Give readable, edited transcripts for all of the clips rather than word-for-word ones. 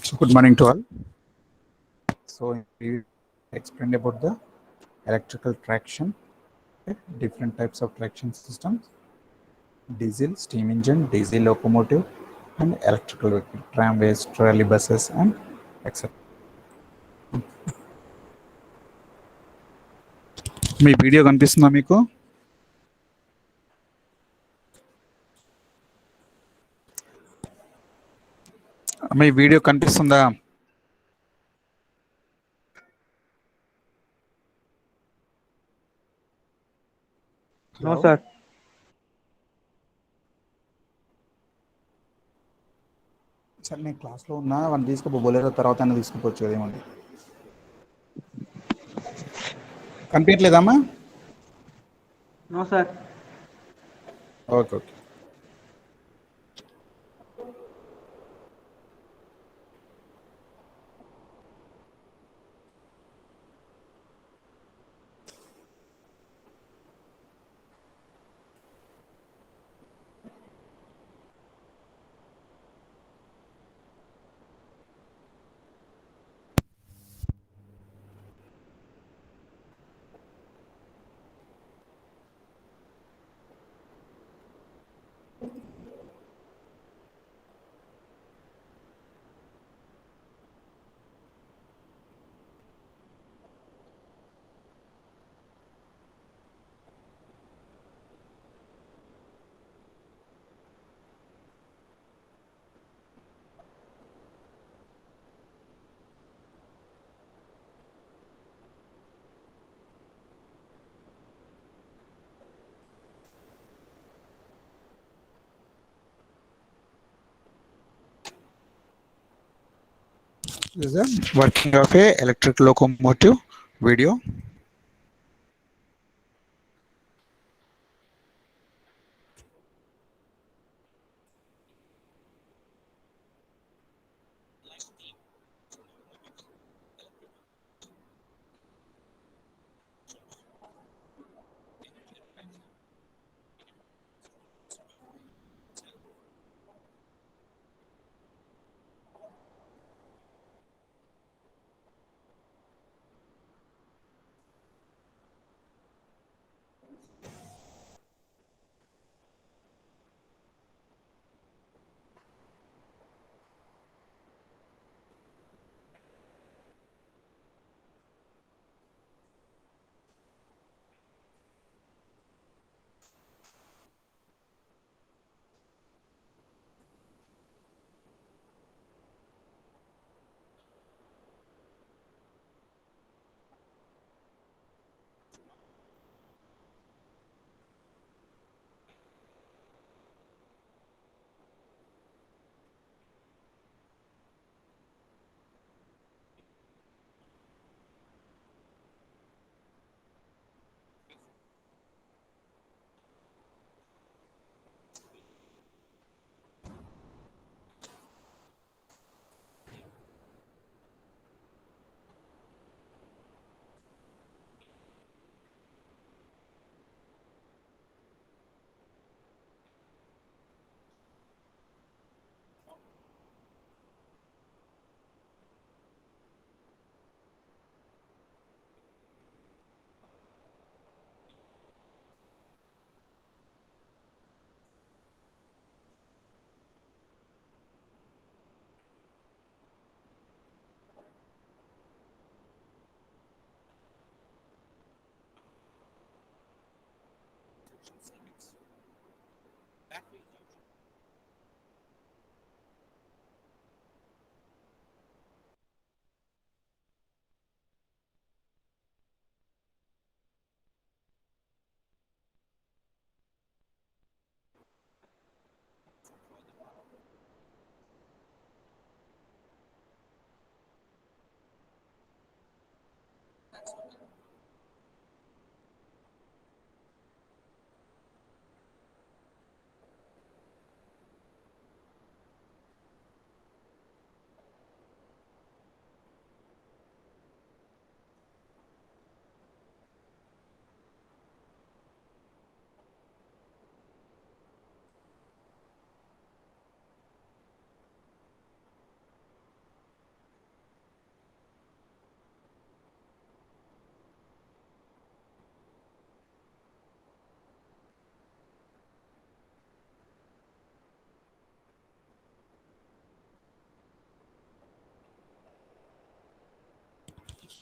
So good morning to all. So we explained about the electrical traction, okay, different types of traction systems, diesel, steam engine, diesel locomotive, and electrical vehicle, tramways, trolley buses, and etc. Me video కనిపిస్తుందా మీకు? మీ video కనిపిస్తుందా? No, sir. Sir నేను క్లాస్లో ఉన్నా one తీసుకుపోలేరు తర్వాత అన్న తీసుకుపోవచ్చు కదా ఏమండి కనిపించట్లేదమ్మా? No, sir. Okay okay This is a working of a electric locomotive video.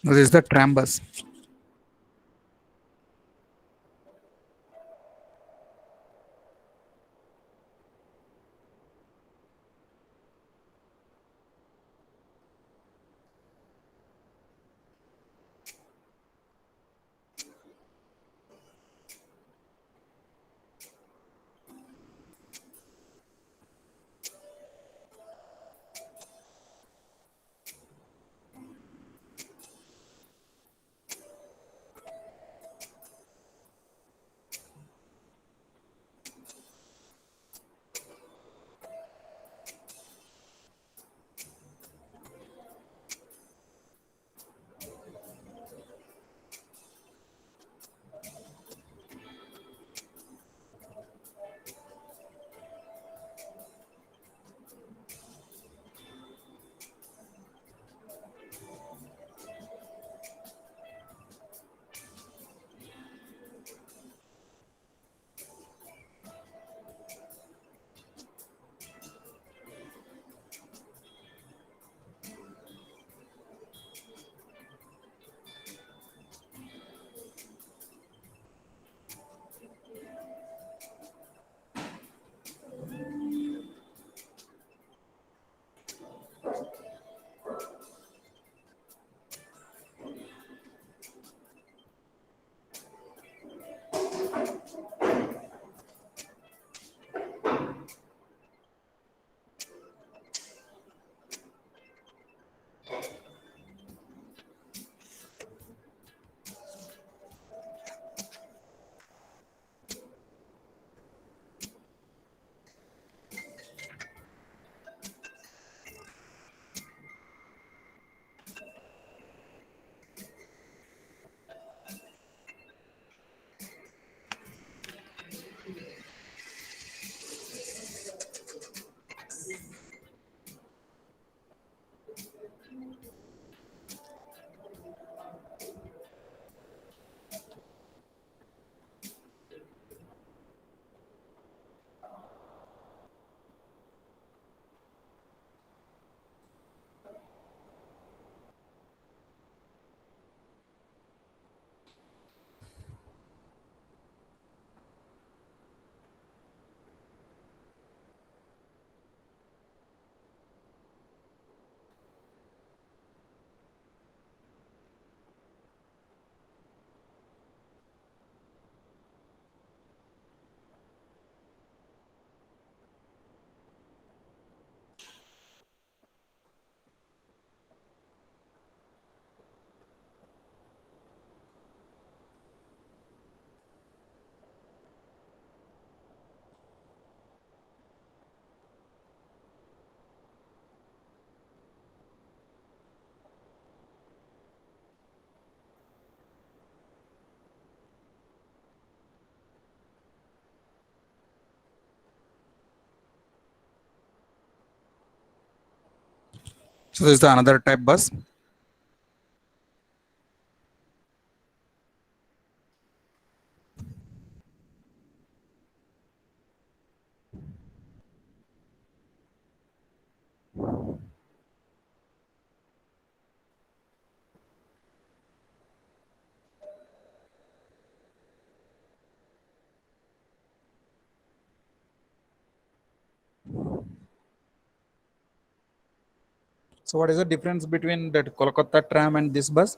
This is the tram bus. So this is the another type bus. So what is the difference between that Kolkata tram and this bus?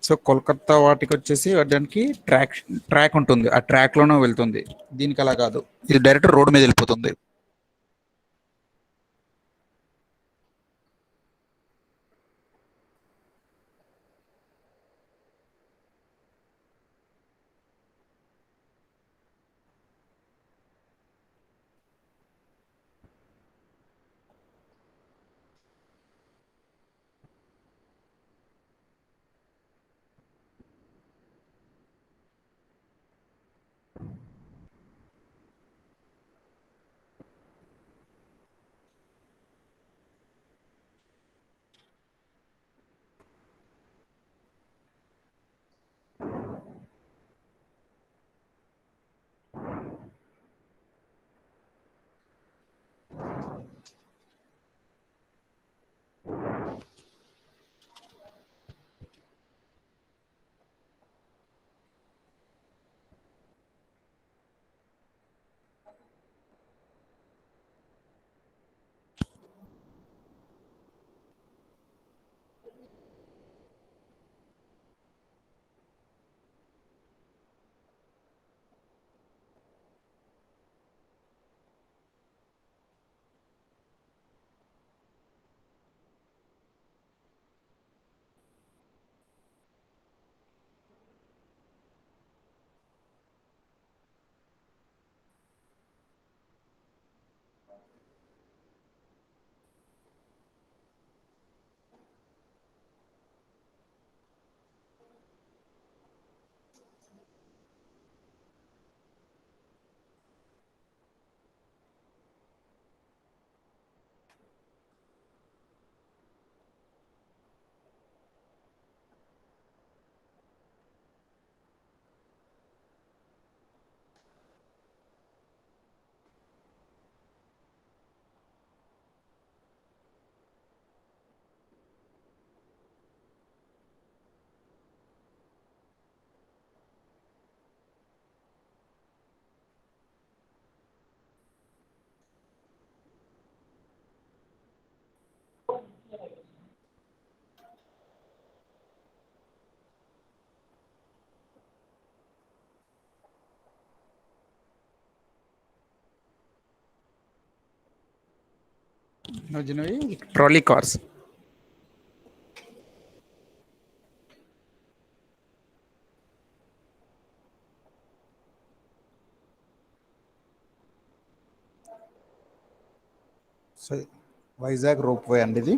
So Kolkata వాటికి వచ్చేసి దానికి track ఉంటుంది, ఆ track లోనే వెళ్తుంది. దీనికి అలా కాదు, ఇది డైరెక్ట్ రోడ్ మీద వెళ్ళిపోతుంది. Now, generally, trolley cars. So, Vizag ropeway అనేది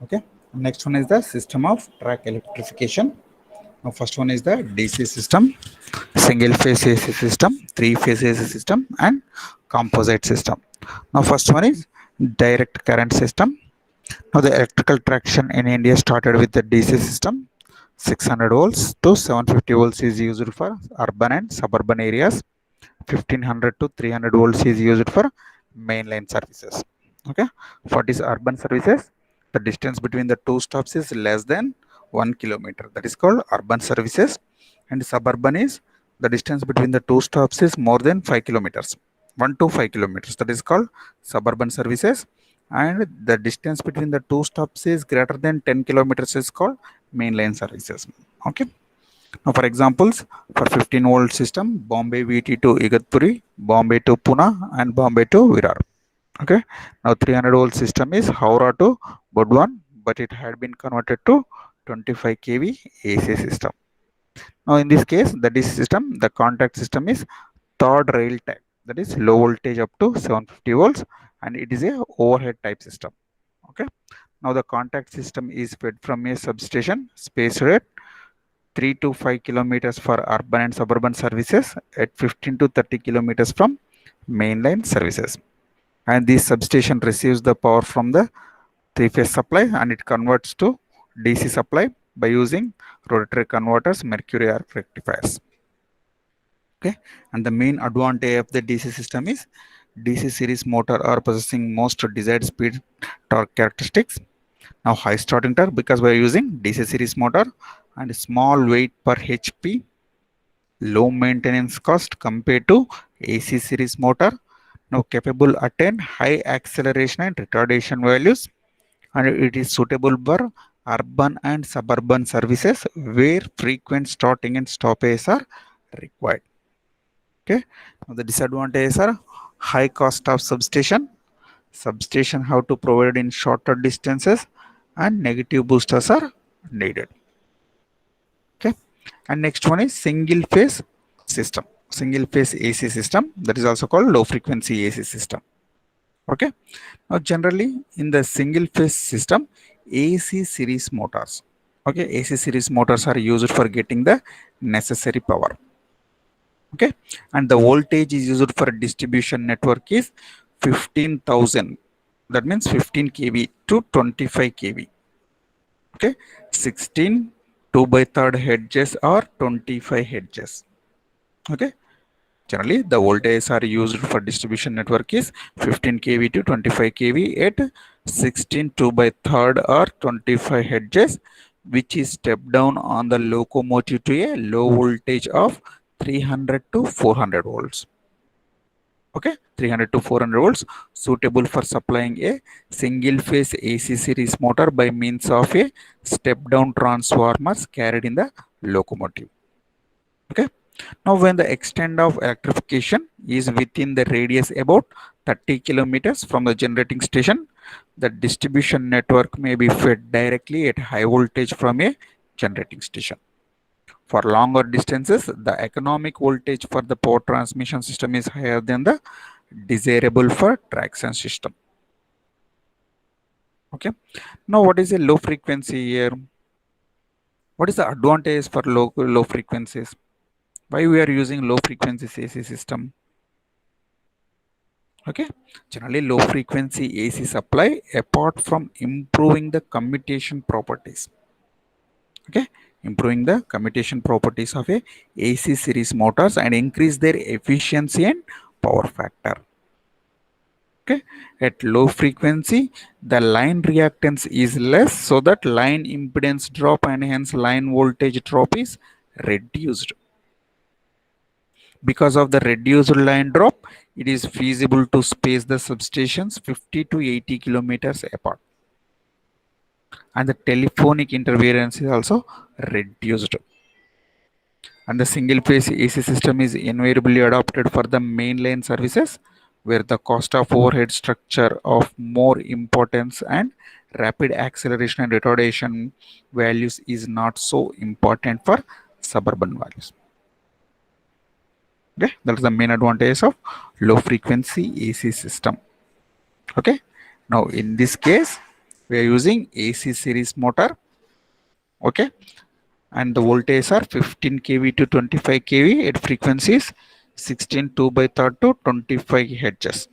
okay. Next one is the system of track electrification. Now, first one is the DC system, single phase AC system, three phase AC system, and composite system. Now, first one is direct current system. Now, the electrical traction in India started with the DC system. 600 volts to 750 volts is used for urban and suburban areas. 1500 to 300 volts is used for mainline services. Okay, for these urban services, the distance between the two stops is less than 1 kilometer, that is called urban services. And suburban is the distance between the two stops is more than 5 kilometers, 1 to 5 kilometers, that is called suburban services. And the distance between the two stops is greater than 10 kilometers is called mainline services. Okay, now, for examples, for 15 volt system, Bombay VT to Igatpuri, Bombay to Pune, and Bombay to Virar. Okay. Now, 300 volt system is Howrah to Budwan, but it had been converted to 25 kV AC system. Now, in this case, the DC system, the contact system is third rail type, that is low voltage up to 750 volts, and it is a overhead type system. Okay. Now, the contact system is fed from a substation spaced at 3 to 5 kilometers for urban and suburban services, at 15 to 30 kilometers from mainline services. And this substation receives the power from the three-phase supply and it converts to DC supply by using rotary converters, mercury arc rectifiers. Okay, and the main advantage of the DC system is DC series motor are possessing most desired speed torque characteristics. Now, high starting torque because we are using DC series motor, and small weight per HP, low maintenance cost compared to AC series motor. Now, capable attain high acceleration and retardation values, and it is suitable for urban and suburban services where frequent starting and stoppages are required. Okay, now the disadvantages are high cost of substation. Substation have to provide in shorter distances, and negative boosters are needed. Okay, and next one is single phase system, single phase AC system, that is also called low frequency AC system. Okay, now generally in the single phase system, AC series motors, okay, AC series motors are used for getting the necessary power. Okay, and the voltage is used for distribution network is 15,000, that means 15 kV to 25 kV. Okay, 16 2 by 3rd hedges or 25 hedges. Okay, generally the voltages are used for distribution network is 15 kV to 25 kV at 16 2 by 3rd or 25 hedges, which is stepped down on the locomotive to a low voltage of 300 to 400 volts. Okay, 300 to 400 volts, suitable for supplying a single phase AC series motor by means of a step down transformers carried in the locomotive. Okay, now when the extent of electrification is within the radius about 30 kilometers from the generating station, the distribution network may be fed directly at high voltage from a generating station. For longer distances, the economic voltage for the power transmission system is higher than the desirable for traction system. Okay. Now, what is a low frequency here? What is the advantage for low frequencies? Why we are using low frequency AC system? Okay. Generally, low frequency AC supply, apart from improving the commutation properties. Okay, improving the commutation properties of a AC series motors and increase their efficiency and power factor. Okay, at low frequency, the line reactance is less, so that line impedance drop and hence line voltage drop is reduced. Because of the reduced line drop, it is feasible to space the substations 50 to 80 kilometers apart. And the telephonic interference is also reduced. And the single phase AC system is invariably adopted for the mainline services where the cost of overhead structure of more importance and rapid acceleration and retardation values is not so important for suburban values. Okay, that's the main advantage of low frequency AC system. Okay, now in this case we are using AC series motor. Okay, and the voltages are 15 kV to 25 kV at frequencies 16 2/3 to 25 hertz.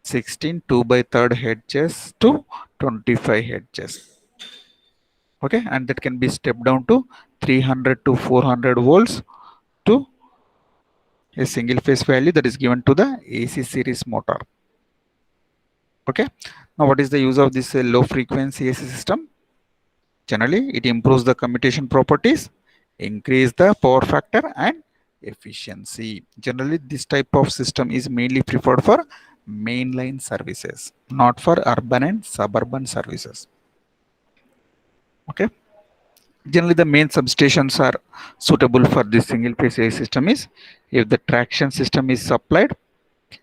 16 2/3 hertz to 25 hertz. Okay, and that can be stepped down to 300 to 400 volts to a single phase value that is given to the AC series motor. Okay, now what is the use of this low frequency AC system? Generally, it improves the commutation properties, increase the power factor and efficiency. Generally, this type of system is mainly preferred for mainline services, not for urban and suburban services. Okay. Generally, the main substations are suitable for this single phase AC system is if the traction system is supplied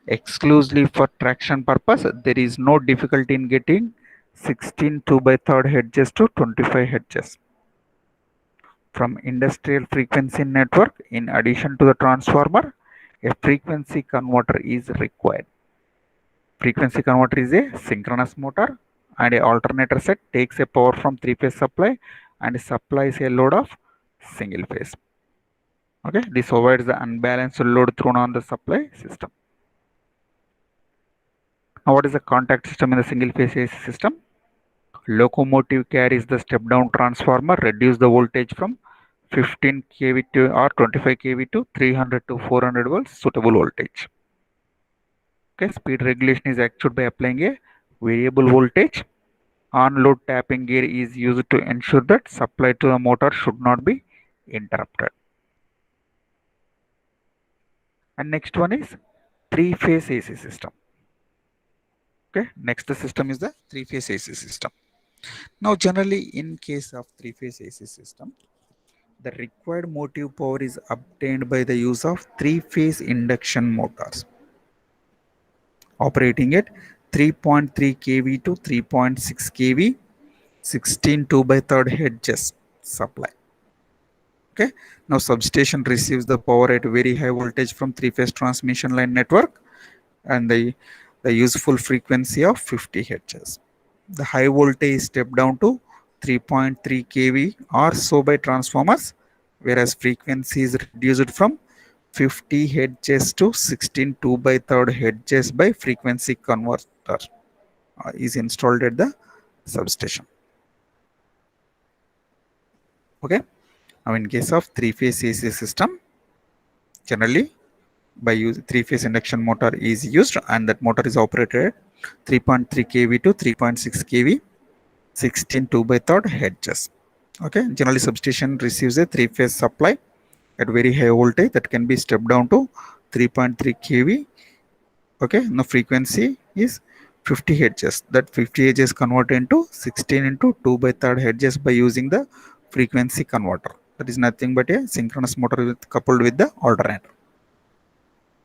exclusively for traction purpose, there is no difficulty in getting 16 2/3 hertz to 25 hertz. From industrial frequency network, in addition to the transformer, a frequency converter is required. Frequency converter is a synchronous motor and a alternator set takes a power from three-phase supply and supplies a load of single phase. Okay, this avoids the unbalanced load thrown on the supply system. Now, what is the contact system in the single phase AC system? Locomotive carries the step down transformer, reduce the voltage from 15 kV to or 25 kV to 300 to 400 volts suitable voltage. Okay, speed regulation is achieved by applying a variable voltage. On-load tapping gear is used to ensure that supply to the motor should not be interrupted. And next one is three-phase AC system. Okay, next system is the three-phase AC system. Now, generally, in case of three-phase AC system, the required motive power is obtained by the use of three-phase induction motors operating at 3.3 kV to 3.6 kV, 16 2/3 hertz supply. Okay, now substation receives the power at very high voltage from three-phase transmission line network and the useful frequency of 50 hertz. The high voltage is stepped down to 3.3 kV or so by transformers, whereas frequency is reduced from 50 hertz to 16 2/3 hertz by frequency converter is installed at the substation. Okay, now in case of three-phase AC system, generally by use three-phase induction motor is used and that motor is operated at 3.3 kV to 3.6 kV, 16 2/3 hertz. Okay, generally substation receives a three-phase supply at very high voltage that can be stepped down to 3.3 kV. Okay, now frequency is 50 hertz. That 50 hertz is converted into 16 into 2 by 3rd hertz by using the frequency converter. That is nothing but a synchronous motor coupled with the alternator.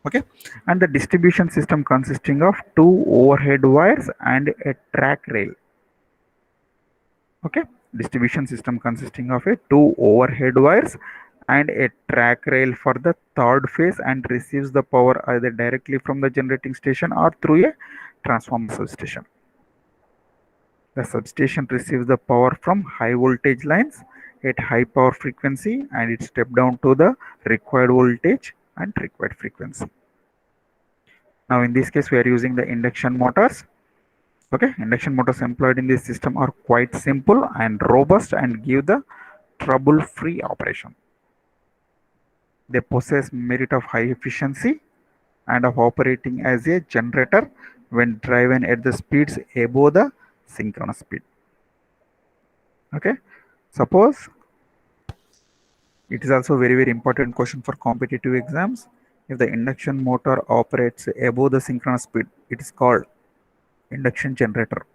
Okay, and the distribution system consisting of two overhead wires and a track rail. Okay, distribution system consisting of a two overhead wires and a track rail for the third phase and receives the power either directly from the generating station or through a transformer substation. The substation receives the power from high voltage lines at high power frequency and it step down to the required voltage and required frequency. Now in this case we are using the induction motors. Okay, induction motors employed in this system are quite simple and robust and give the trouble-free operation. They possess merit of high efficiency and of operating as a generator when driven at the speeds above the synchronous speed. Okay, suppose it is also very important question for competitive exams. If the induction motor operates above the synchronous speed, it is called induction generator.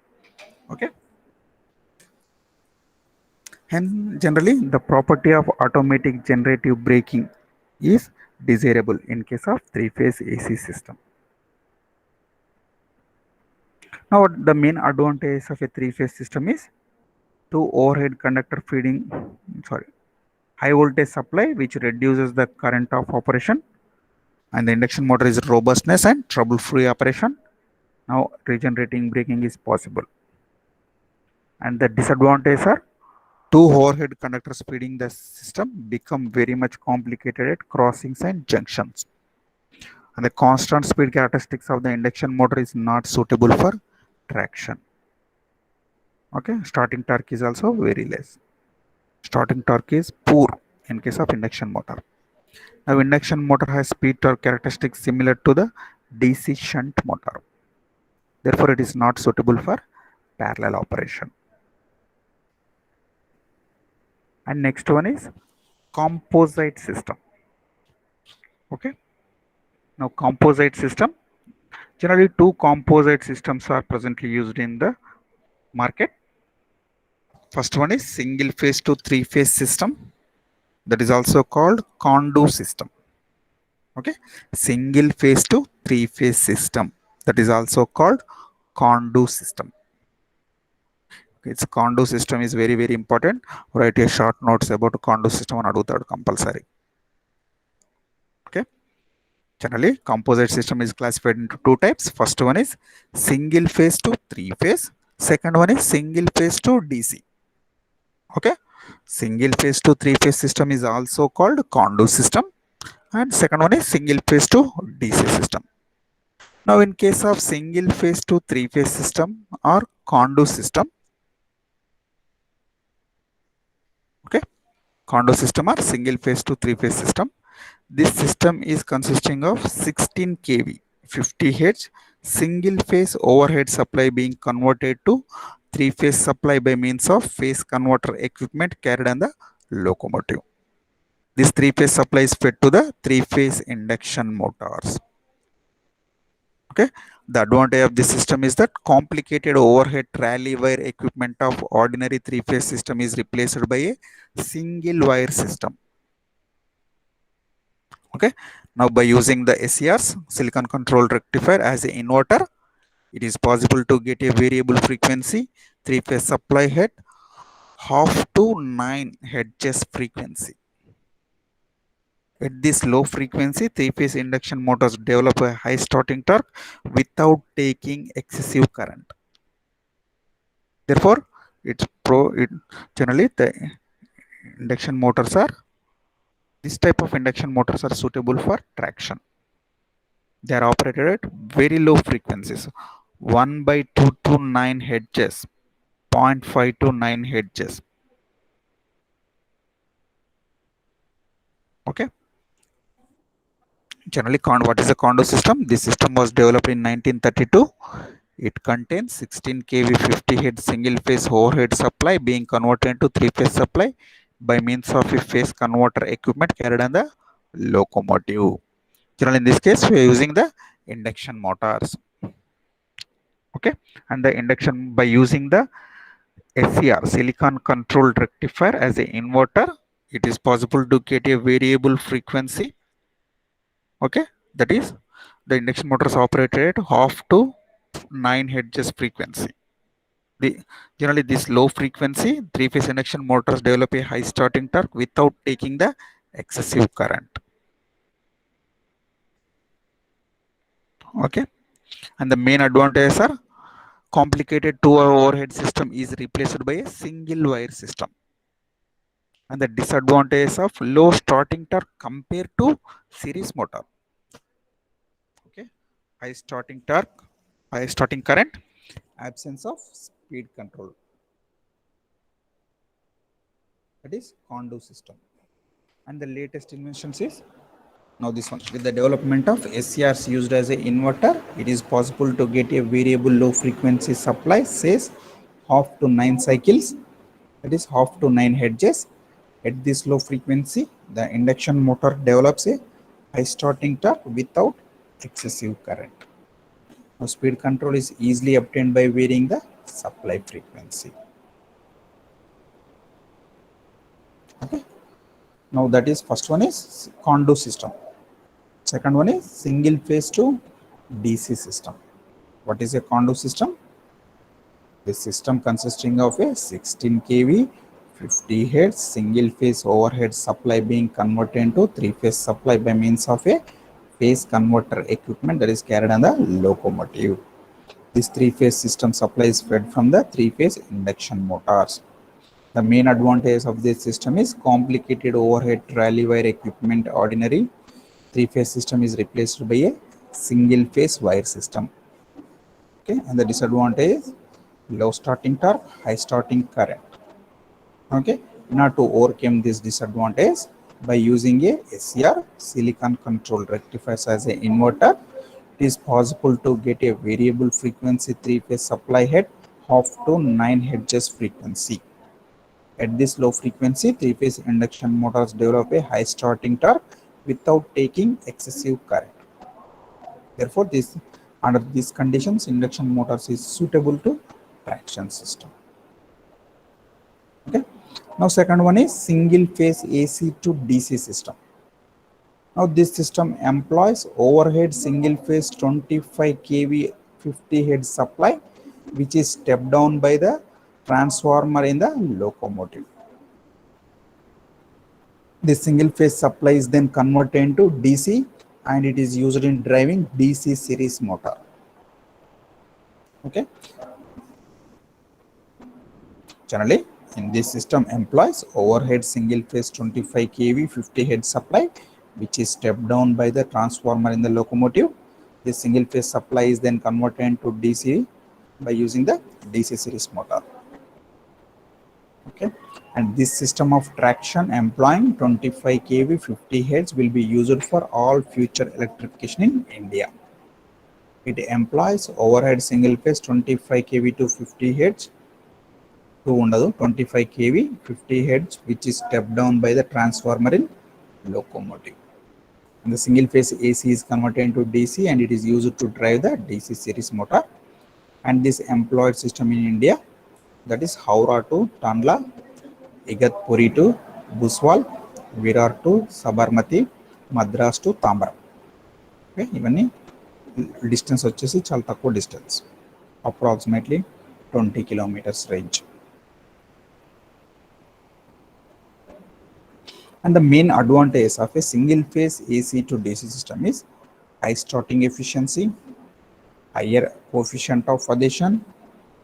Okay. Hence, generally, the property of automatic generative braking is desirable in case of three-phase AC system. Now, the main advantage of a three-phase system is two overhead conductor feeding, high voltage supply, which reduces the current of operation, and the induction motor is robustness and trouble-free operation. Now, regenerating braking is possible. And the disadvantages are two overhead conductors feeding the system become very much complicated at crossings and junctions. And the constant speed characteristics of the induction motor is not suitable for traction. Okay, starting torque is also very less. Starting torque is poor in case of induction motor. Now, induction motor has speed torque characteristics similar to the DC shunt motor. Therefore, it is not suitable for parallel operation. And next one is composite system. Okay, now composite system, generally two composite systems are presently used in the market. First one is single phase to three phase system, that is also called Kondo system. Okay, single phase to three phase system, that is also called Kondo system. Its Kondo system is very important. Write a short notes about Kondo system and Adu compulsory. Okay, generally composite system is classified into two types. First one is single phase to three phase. Second one is single phase to DC. Okay, single phase to three phase system is also called Kondo system, and second one is single phase to DC system. Now in case of single phase to three phase system or Kondo system, okay, Kondo system or single phase to three phase system, this system is consisting of 16 kV 50 Hz single phase overhead supply being converted to three phase supply by means of phase converter equipment carried on the locomotive. This three phase supply is fed to the three phase induction motors. Okay, the advantage of this system is that complicated overhead trolley wire equipment of ordinary three phase system is replaced by a single wire system. Okay, now by using the SCRs, silicon control rectifier, as an inverter, it is possible to get a variable frequency three phase supply at half to 9 Hz frequency. At this low frequency, three phase induction motors develop a high starting torque without taking excessive current. Therefore, generally the induction motors are, this type of induction motors are suitable for traction. They are operated at very low frequencies, 1 by 2 to 9 Hz, 0.5 to 9 Hz. Okay. Generally, what is the Kondo system? This system was developed in 1932. It contains 16 kV 50 Hz single phase overhead supply being converted into three phase supply by means of a phase converter equipment carried on the locomotive. Generally, in this case, we are using the induction motors. Okay, and the induction by using the SCR, silicon controlled rectifier, as an inverter, it is possible to get a variable frequency. Okay, that is, the induction motors operated at half to 9 hertz frequency. Generally, this low frequency three-phase induction motors develop a high starting torque without taking the excessive current. Okay, and the main advantages are complicated two-hour overhead system is replaced by a single wire system. And the disadvantages of low starting torque compared to series motor. Okay, high starting torque, high starting current, absence of speed control. That is Kondo system. And the latest inventions is now this one. With the development of SCRs used as an inverter, it is possible to get a variable low frequency supply, says half to 9 cycles, that is half to 9 hertz. At this low frequency, the induction motor develops a high starting torque without excessive current. Now, speed control is easily obtained by varying the supply frequency. Okay. Now that is first one is Kondo system. Second one is single phase to DC system. What is a Kondo system? The system consisting of a 16 kV 50 Hz single phase overhead supply being converted into three phase supply by means of a phase converter equipment that is carried on the locomotive. This three phase system supply is fed from the three phase induction motors. The main advantage of this system is complicated overhead trolley wire equipment. Ordinary three phase system is replaced by a single phase wire system. Okay, and the disadvantage is low starting torque, high starting current. Okay, in order to overcome this disadvantage, by using a SCR, silicon controlled rectifiers, as an inverter, it is possible to get a variable frequency three phase supply head half to 9 hertz frequency. At this low frequency, three phase induction motors develop a high starting torque without taking excessive current. Therefore, under these conditions, induction motors is suitable to traction system. Okay. Now, second one is single phase AC to DC system. Now, this system employs overhead single phase 25 kV 50 Hz supply, which is stepped down by the transformer in the locomotive. This single phase supply is then converted into DC and it is used in driving DC series motor. Okay. Generally, in this system employs overhead single phase 25 kV 50 Hz supply, which is stepped down by the transformer in the locomotive. This single phase supply is then converted into DC by using the DC series motor. Okay, and this system of traction employing 25 kV 50 Hz will be used for all future electrification in India. It employs overhead single phase 25 kV to 50 Hz to 25 kV 50 Hz, which is stepped down by the transformer in locomotive. And the single phase AC is converted into DC and it is used to drive the DC series motor. And this employed system in India, that is Howrah to Tandla, Igatpuri to Buswal, Virar to Sabarmati, Madras to Tambram. Okay, even distance vachesi chala takkuva distance, approximately 20 kilometers range. And the main advantage of a single phase AC to DC system is high starting efficiency, higher coefficient of adhesion,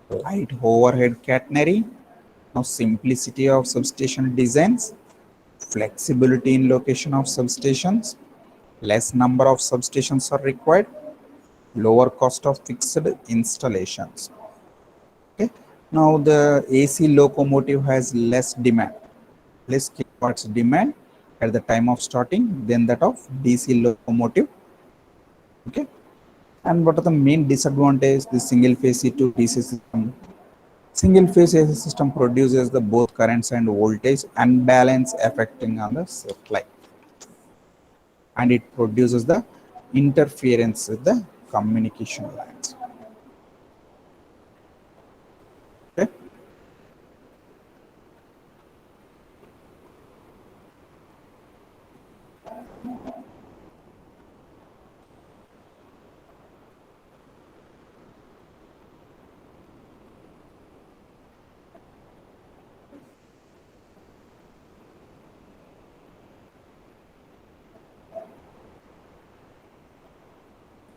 light overhead catenary, now simplicity of substation designs, flexibility in location of substations, less number of substations are required, lower cost of fixed installations. Okay, now the AC locomotive has less demand, less kilowatts demand at the time of starting than that of DC locomotive. Okay, and what are the main disadvantages? The single phase AC to DC system. Single phase AC system produces the both currents and voltage unbalance affecting on the supply, and it produces the interference with the communication lines. Okay.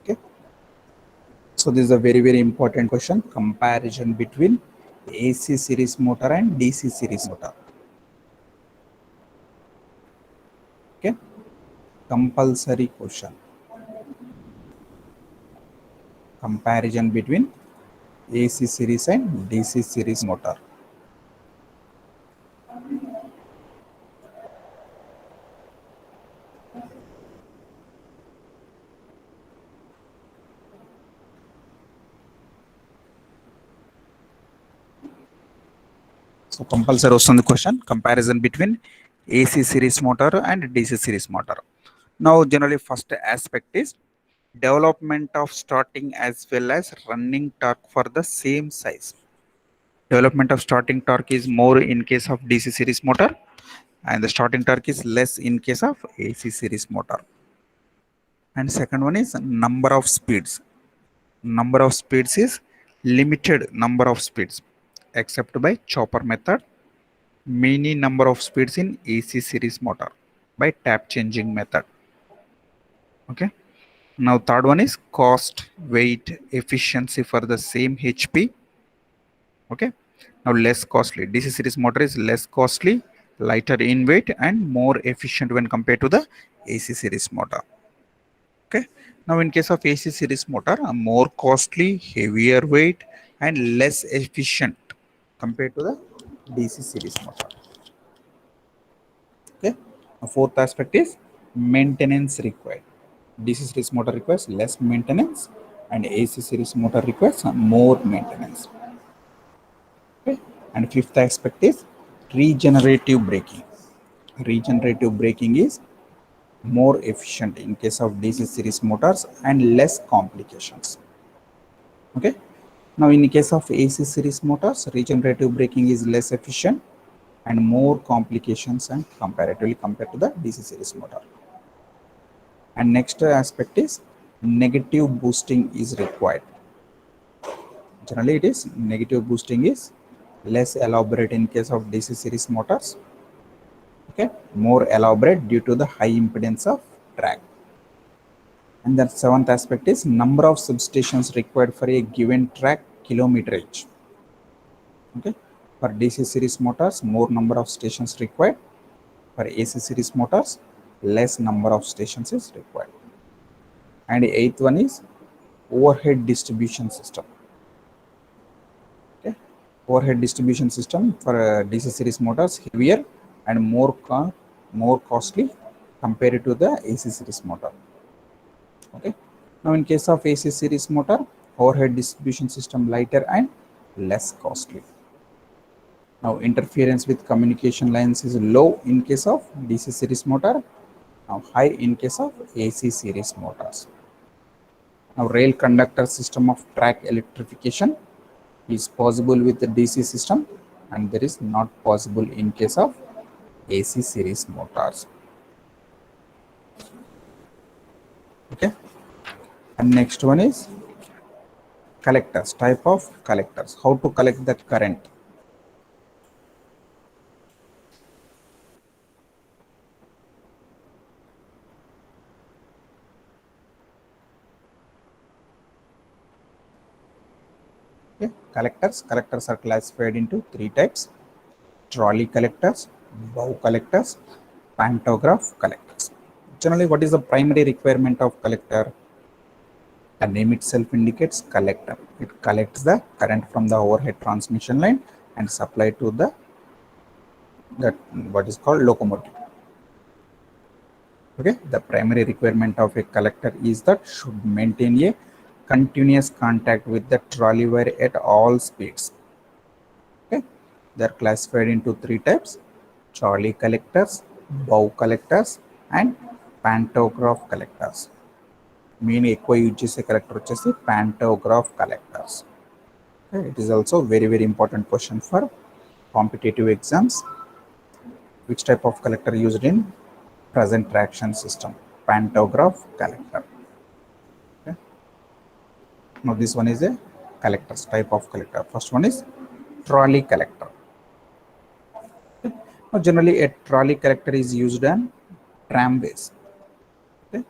Okay. So this is a very important question. Comparison between AC series motor and DC series motor. Okay. Compulsory question. Comparison between AC series and DC series motor. So compulsory వస్తుంది question, comparison between AC series motor and DC series motor. Now generally first aspect is development of starting as well as running torque for the same size. Development of starting torque is more in case of DC series motor and the starting torque is less in case of AC series motor. And second one is number of speeds. Number of speeds is limited number of speeds except by chopper method. Many number of speeds in AC series motor by tap changing method. Okay. Now third one is cost, weight, efficiency for the same HP. Okay. Now less costly. DC series motor is less costly, lighter in weight and more efficient when compared to the AC series motor. Okay. Now in case of AC series motor, more costly, heavier weight and less efficient compared to the DC series motor. Okay. The fourth aspect is maintenance required. DC series motor requires less maintenance and AC series motor requires more maintenance. Okay. And fifth aspect is regenerative braking. Regenerative braking is more efficient in case of DC series motors and less complications. Okay. Now in the case of AC series motors, regenerative braking is less efficient and more complications and comparatively compared to the DC series motor. And next aspect is negative boosting is required. Generally it is negative boosting is less elaborate in case of DC series motors. Okay, more elaborate due to the high impedance of track. And the seventh aspect is number of substations required for a given track kilometerage. Okay, for DC series motors more number of stations required. For AC series motors less number of stations is required. And the eighth one is overhead distribution system. Okay, overhead distribution system for DC series motors heavier and more costly compared to the AC series motor. Okay. Now in case of AC series motor, overhead distribution system lighter and less costly. Now interference with communication lines is low in case of DC series motor, now high in case of AC series motors. Now rail conductor system of track electrification is possible with the DC system and there is not possible in case of AC series motors. Okay. And next one is collectors, type of collectors, how to collect the current. Okay. Collectors are classified into three types: trolley collectors, bow collectors, pantograph collectors. Generally, what is the primary requirement of collector? The name itself indicates collector. It collects the current from the overhead transmission line and supply to the what is called locomotive. Okay, the primary requirement of a collector is that should maintain a continuous contact with the trolley wire at all speeds. Okay, they are classified into three types: trolley collectors, bow collectors, and pantograph collectors. Main ఎక్కువ use చేసే collector వచ్చేసి pantograph collectors. It is also very important question for competitive exams. Which type of collector used in present traction system? Pantograph collector. Okay. Now this one is a collectors, type of collector. First one is trolley collector. Okay. Now generally a trolley collector is used on tramways. Okay.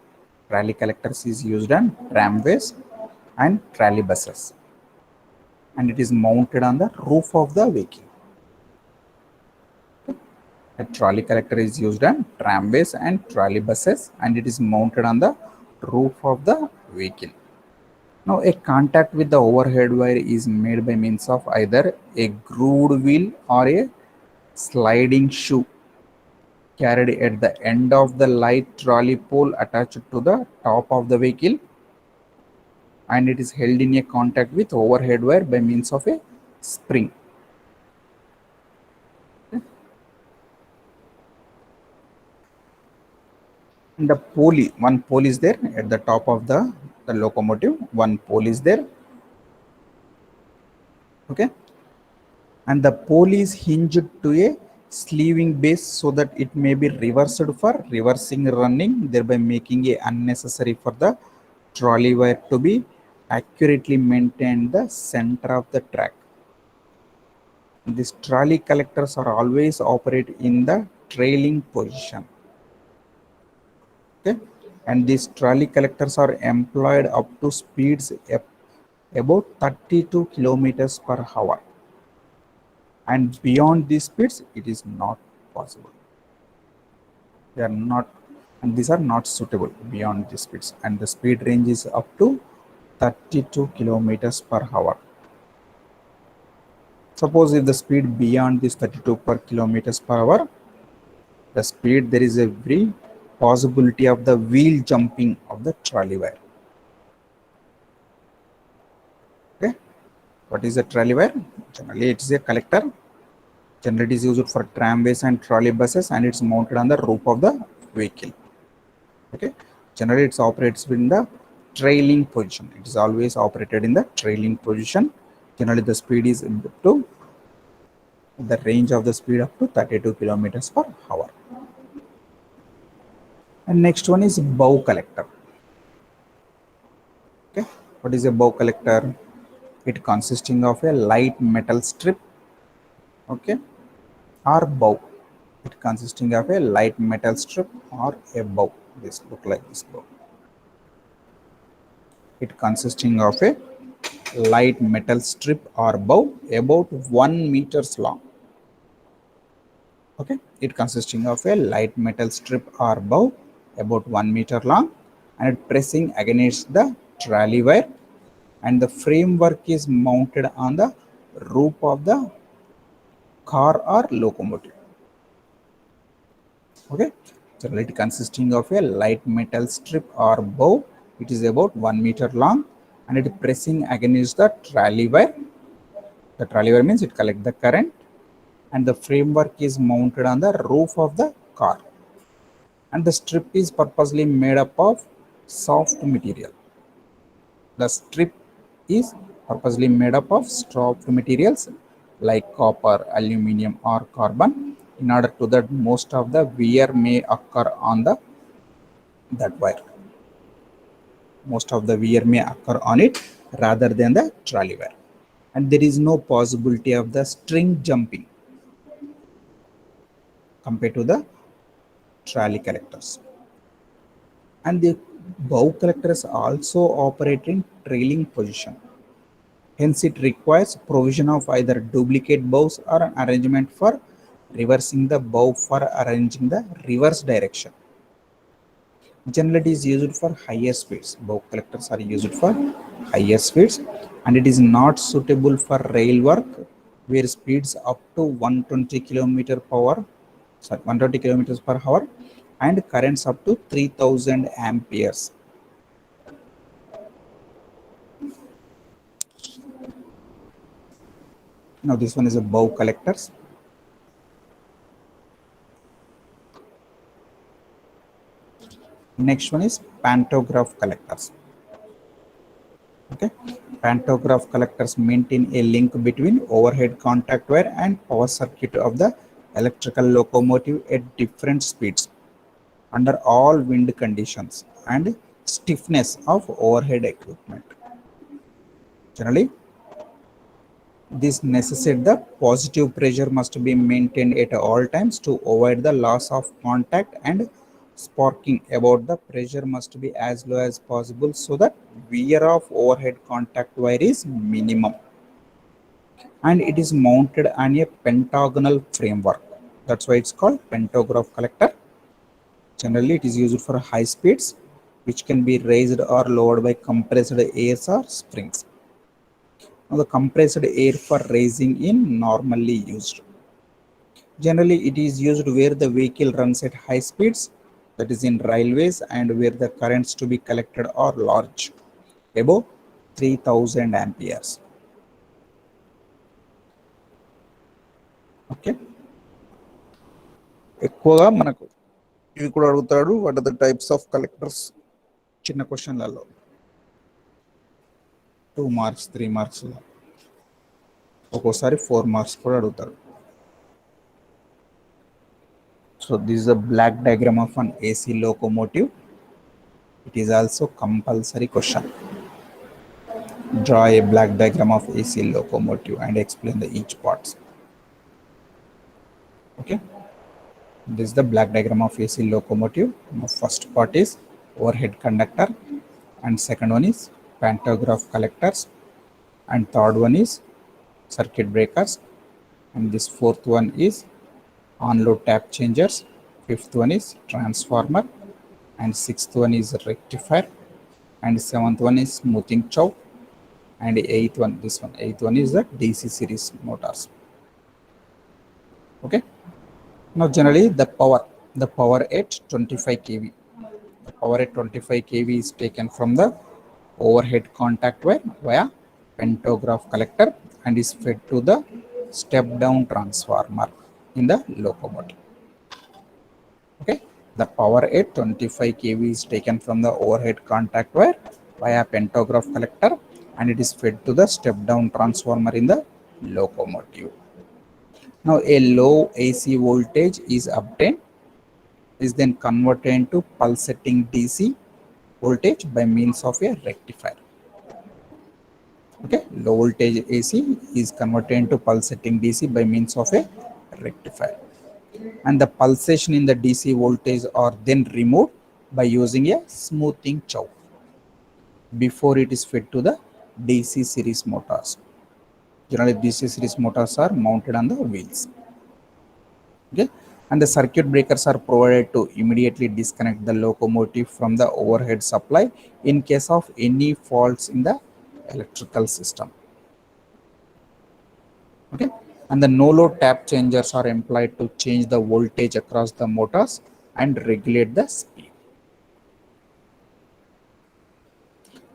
Trolley collectors is used on tramways and trolley buses, and it is mounted on the roof of the vehicle. A trolley collector is used on tramways and trolley buses, and it is mounted on the roof of the vehicle. Now, a contact with the overhead wire is made by means of either a grooved wheel or a sliding shoe carried at the end of the light trolley pole attached to the top of the vehicle, and it is held in a contact with overhead wire by means of a spring. And the pulley, one pole is there at the top of the locomotive, one pole is there. Okay, and the pole is hinged to a sleeving base so that it may be reversed for reversing running, thereby making it unnecessary for the trolley wire to be accurately maintained the center of the track. These trolley collectors are always operate in the trailing position. Okay, and these trolley collectors are employed up to speeds about 32 kilometers per hour, and beyond these speeds it is not possible. They are not, and these are not suitable beyond these speeds, and the speed range is up to 32 kilometers per hour. Suppose if the speed beyond this 32 per kilometers per hour, the speed, there is a very possibility of the wheel jumping of the trolley wire. Okay, what is a trolley wire? Generally it is a collector. Generally it is used for tramways and trolley buses, and it's mounted on the roof of the vehicle. Okay, generally it operates in the trailing position. It is always operated in the trailing position. Generally the speed is up to the range of the speed up to 32 kilometers per hour. And next one is bow collector. Okay, what is a bow collector? It consisting of a light metal strip, okay, or bow. It consisting of a light metal strip or a bow. This look like this bow. It consisting of a light metal strip or bow about 1 meters long. Okay, it consisting of a light metal strip or bow about 1 meter long, and it pressing against the trolley wire, and the framework is mounted on the roof of the car or locomotive. Okay, so it consisting of a light metal strip or bow. It is about 1 meter long, and it pressing against the trolley wire. The trolley wire means it collect the current, and the framework is mounted on the roof of the car, and the strip is purposely made up of soft material. The strip is purposely made up of soft materials like copper, aluminum or carbon, in order to that most of the wear may occur on that wire. Most of the wear may occur on it rather than the trolley wire, and there is no possibility of the string jumping compared to the trolley collectors. And the bow collectors also operate in trailing position. Hence, it requires provision of either duplicate bows or an arrangement for reversing the bow for arranging the reverse direction. Generally, it is used for higher speeds. Bow collectors are used for higher speeds, and it is not suitable for rail work where speeds up to 120 kilometers per hour, 120 kilometers per hour, and currents up to 3000 amperes. Now this one is a bow collectors. Next one is pantograph collectors. Okay, pantograph collectors maintain a link between overhead contact wire and power circuit of the electrical locomotive at different speeds under all wind conditions and stiffness of overhead equipment. Generally, this necessitates the positive pressure must be maintained at all times to avoid the loss of contact, and sparking about the pressure must be as low as possible so that wear of overhead contact wire is minimum, and it is mounted on a pentagonal framework. That's why it's called pantograph collector. Generally, it is used for high speeds, which can be raised or lowered by compressed airs or springs. Now, the compressed air for raising in normally used. Generally, it is used where the vehicle runs at high speeds, that is in railways, and where the currents to be collected are large, above 3000 amperes. Okay. ఎక్కువగా మనకు ఇవి కూడా అడుగుతాడు, what are the types of collectors చిన్న క్వశ్చన్లలో 2 marks 3 మార్క్స్లో ఒక్కోసారి 4 marks కూడా అడుగుతాడు. So this is a block diagram of an AC locomotive. It is also compulsory question. Draw a black diagram of AC locomotive and explain the each parts. Okay, this is the black diagram of AC locomotive. Now, first part is overhead conductor, and second one is pantograph collectors, and third one is circuit breakers, and this fourth one is on-load tap changers, fifth one is transformer, and sixth one is rectifier, and seventh one is smoothing choke, and eighth one, this one, eighth one is the DC series motors. Okay, now generally the power at 25 kV, the power at 25 kV is taken from the overhead contact wire via pantograph collector and is fed to the step down transformer in the locomotive. Okay, the power at 25 kV is taken from the overhead contact wire via pantograph collector and it is fed to the step down transformer in the locomotive. Now a low AC voltage is obtained, is then converted into pulsating DC voltage by means of a rectifier. Okay, low voltage AC is converted into pulsating DC by means of a rectifier, and the pulsation in the DC voltage are then removed by using a smoothing choke before it is fed to the DC series motors. Generally, DC series motors are mounted on the wheels. Okay, and the circuit breakers are provided to immediately disconnect the locomotive from the overhead supply in case of any faults in the electrical system. Okay, and the no-load tap changers are employed to change the voltage across the motors and regulate the speed.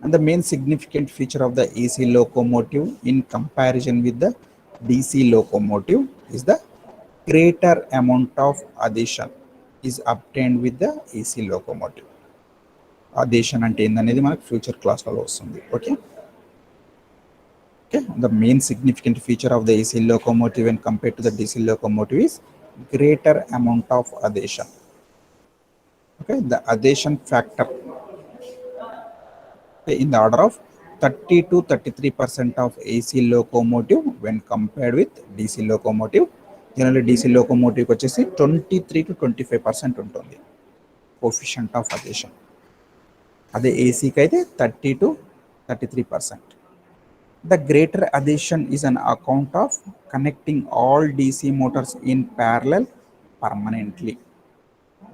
And the main significant feature of the AC locomotive in comparison with the DC locomotive is the greater amount of adhesion is obtained with the AC locomotive. Adhesion ante endanedi manaku future class lo vastundi. Okay, the main significant feature of the AC locomotive when compared to the DC locomotive is greater amount of adhesion. Okay, the adhesion factor in the order of 30 to 33% of AC locomotive when compared with DC locomotive. Generally DC locomotive వచ్చేసి 23 to 25% ఉంటుంది coefficient of అదేషన్. అదే ఏసీకి అయితే 30 to 33%. The greater adhesion is an account of connecting all DC motors in parallel permanently.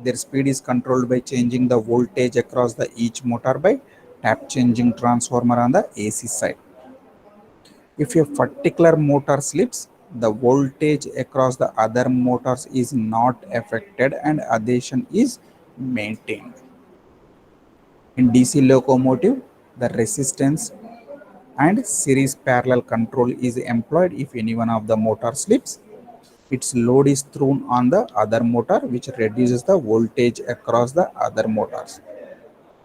Their speed is controlled by changing the voltage across the each motor by tap changing transformer on the AC side. If a particular motor slips, the voltage across the other motors is not affected and adhesion is maintained. In DC locomotive, the resistance and series parallel control is employed. If any one of the motor slips, its load is thrown on the other motor, which reduces the voltage across the other motors.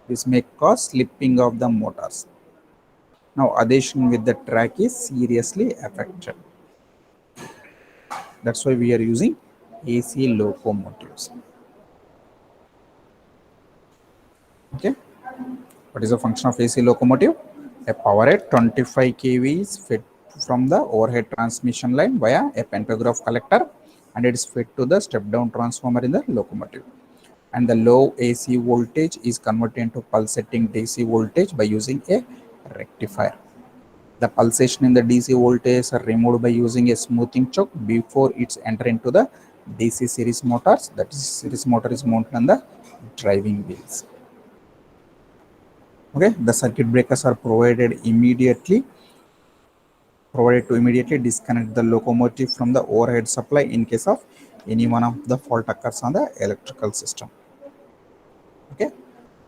This may cause slipping of the motors. Now adhesion with the track is seriously affected. That's why we are using AC locomotives. Okay. What is the function of AC locomotive? A power at 25 kV is fed from the overhead transmission line via a pantograph collector, and it is fed to the step down transformer in the locomotive. And the low AC voltage is converted into pulsating DC voltage by using a rectifier. The pulsation in the DC voltage are removed by using a smoothing choke before it's enter into the DC series motors. That is, series motor is mounted on the driving wheels. Okay, the circuit breakers are provided to immediately disconnect the locomotive from the overhead supply in case of any one of the fault occurs on the electrical system. Okay,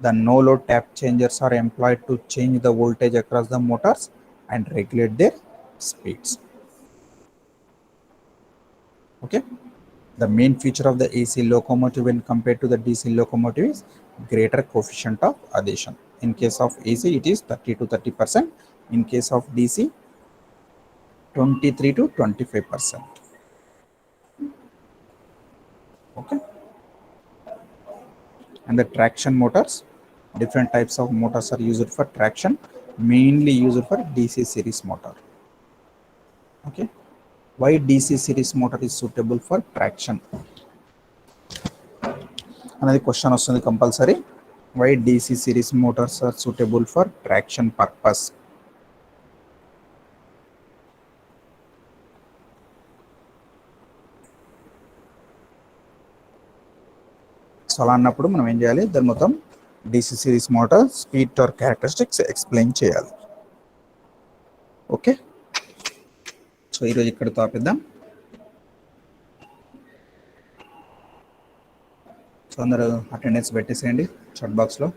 the no load tap changers are employed to change the voltage across the motors and regulate their speeds. Okay, the main feature of the AC locomotive when compared to the DC locomotive is greater coefficient of adhesion. In case of AC, it is 30 to 30%. In case of DC, 23 to 25%. Okay, and the traction motors, different types of motors are used for traction, mainly used for DC series motor. Okay, why DC series motor is suitable for traction? Another question వస్తుంది compulsory. Why DC series motors are suitable for traction purpose? So అలా అన్నప్పుడు మనం ఏం చేయాలి, దాని మొత్తం DC series motor speed torque characteristics explain చేయాలి. Okay, so ఈరోజు ఇక్కడ ఆపేద్దాం. సో అందరూ అటెండెన్స్ పెట్టేసేయండి చాట్ బాక్స్లో.